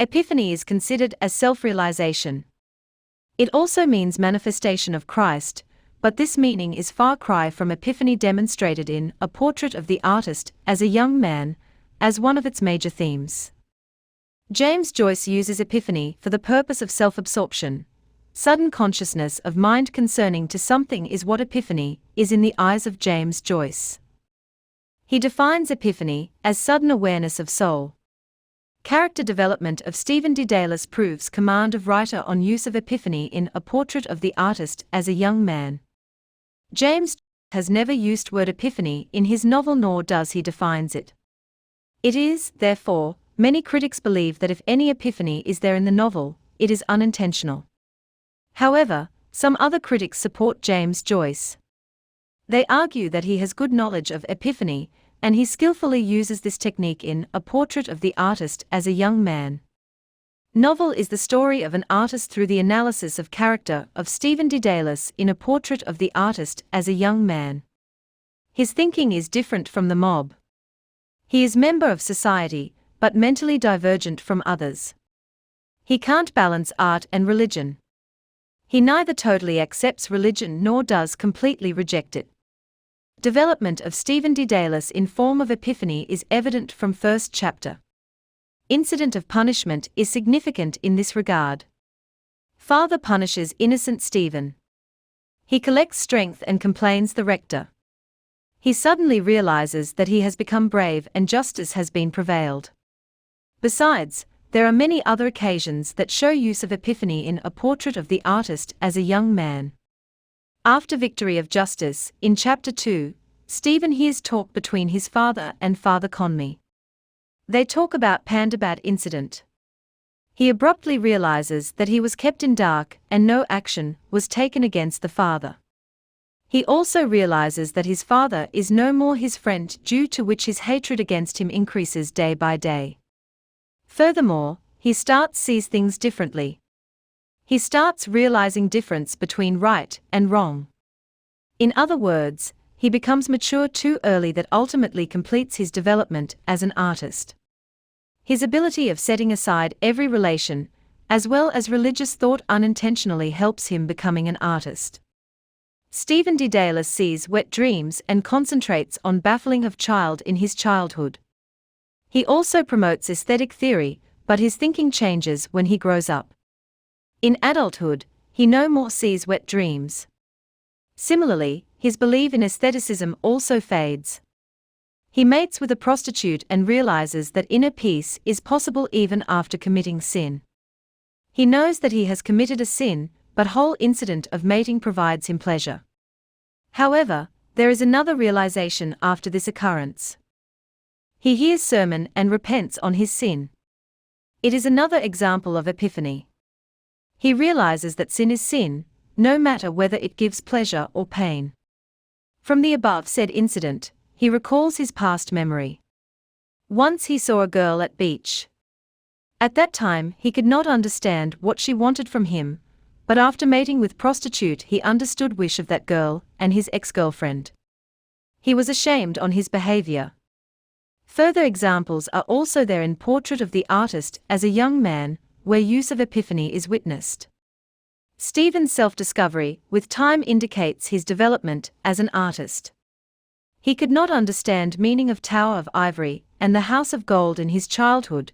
Epiphany is considered as self-realization. It also means manifestation of Christ, but this meaning is far cry from Epiphany demonstrated in A Portrait of the Artist as a Young Man, as one of its major themes. James Joyce uses Epiphany for the purpose of self-absorption. Sudden consciousness of mind concerning to something is what Epiphany is in the eyes of James Joyce. He defines Epiphany as sudden awareness of soul. Character development of Stephen Dedalus proves command of writer on use of Epiphany in A Portrait of the Artist as a Young Man. James has never used word epiphany in his novel, nor does he defines it. It is, therefore, many critics believe that if any epiphany is there in the novel, it is unintentional. However, some other critics support James Joyce. They argue that he has good knowledge of epiphany, and he skillfully uses this technique in A Portrait of the Artist as a Young Man. Novel is the story of an artist through the analysis of character of Stephen Dedalus in A Portrait of the Artist as a Young Man. His thinking is different from the mob. He is member of society, but mentally divergent from others. He can't balance art and religion. He neither totally accepts religion nor does completely reject it. Development of Stephen Dedalus in form of epiphany is evident from first chapter. Incident of punishment is significant in this regard. Father punishes innocent Stephen. He collects strength and complains the rector. He suddenly realizes that he has become brave and justice has been prevailed. Besides, there are many other occasions that show use of epiphany in A Portrait of the Artist as a Young Man. After victory of justice, in chapter 2, Stephen hears talk between his father and Father Conmee. They talk about Pandabat incident. He abruptly realizes that he was kept in dark and no action was taken against the father. He also realizes that his father is no more his friend, due to which his hatred against him increases day by day. Furthermore, he starts sees things differently. He starts realizing difference between right and wrong. In other words, he becomes mature too early, that ultimately completes his development as an artist. His ability of setting aside every relation, as well as religious thought unintentionally, helps him becoming an artist. Stephen Dedalus sees wet dreams and concentrates on baffling of child in his childhood. He also promotes aesthetic theory, but his thinking changes when he grows up. In adulthood, he no more sees wet dreams. Similarly, his belief in aestheticism also fades. He mates with a prostitute and realizes that inner peace is possible even after committing sin. He knows that he has committed a sin, but whole incident of mating provides him pleasure. However, there is another realization after this occurrence. He hears sermon and repents on his sin. It is another example of epiphany. He realizes that sin is sin, no matter whether it gives pleasure or pain. From the above said incident, he recalls his past memory. Once he saw a girl at beach. At that time he could not understand what she wanted from him, but after mating with prostitute he understood wish of that girl and his ex-girlfriend. He was ashamed on his behavior. Further examples are also there in Portrait of the Artist as a Young Man, where use of epiphany is witnessed. Stephen's self-discovery with time indicates his development as an artist. He could not understand meaning of Tower of Ivory and the House of Gold in his childhood,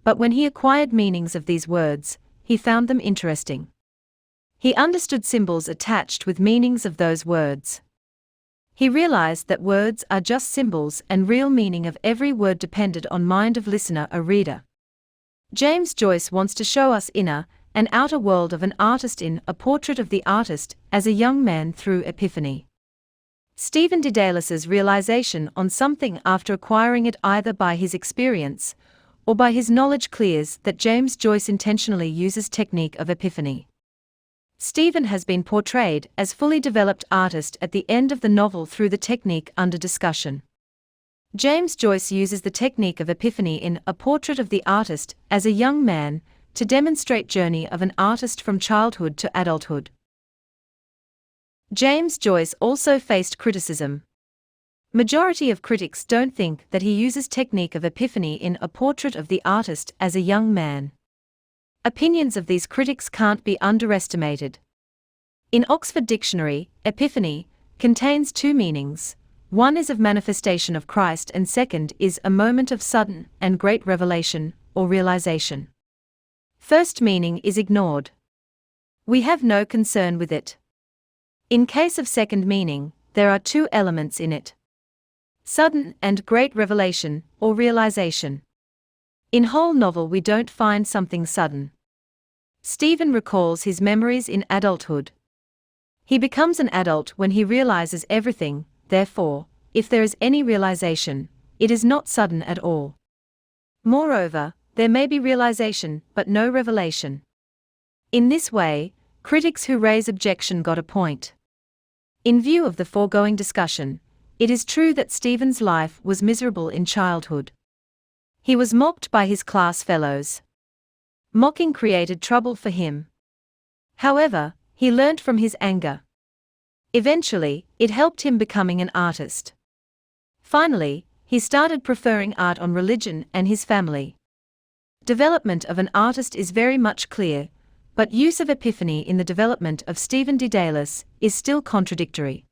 but when he acquired meanings of these words, he found them interesting. He understood symbols attached with meanings of those words. He realized that words are just symbols and real meaning of every word depended on mind of listener or reader. James Joyce wants to show us inner and outer world of an artist in A Portrait of the Artist as a Young Man through epiphany. Stephen Dedalus's realization on something after acquiring it either by his experience or by his knowledge clears that James Joyce intentionally uses technique of epiphany. Stephen has been portrayed as fully developed artist at the end of the novel through the technique under discussion. James Joyce uses the technique of epiphany in A Portrait of the Artist as a Young Man to demonstrate journey of an artist from childhood to adulthood. James Joyce also faced criticism. Majority of critics don't think that he uses technique of epiphany in A Portrait of the Artist as a Young Man. Opinions of these critics can't be underestimated. In Oxford Dictionary, epiphany contains two meanings. One is of manifestation of Christ and second is a moment of sudden and great revelation or realization. First meaning is ignored. We have no concern with it. In case of second meaning, there are two elements in it: sudden and great revelation or realization. In whole novel we don't find something sudden. Stephen recalls his memories in adulthood. He becomes an adult when he realizes everything, therefore, if there is any realization, it is not sudden at all. Moreover, there may be realization but no revelation. In this way, critics who raise objection got a point. In view of the foregoing discussion, it is true that Stephen's life was miserable in childhood. He was mocked by his class fellows. Mocking created trouble for him. However, he learnt from his anger. Eventually, it helped him becoming an artist. Finally, he started preferring art on religion and his family. Development of an artist is very much clear, but use of epiphany in the development of Stephen Dedalus is still contradictory.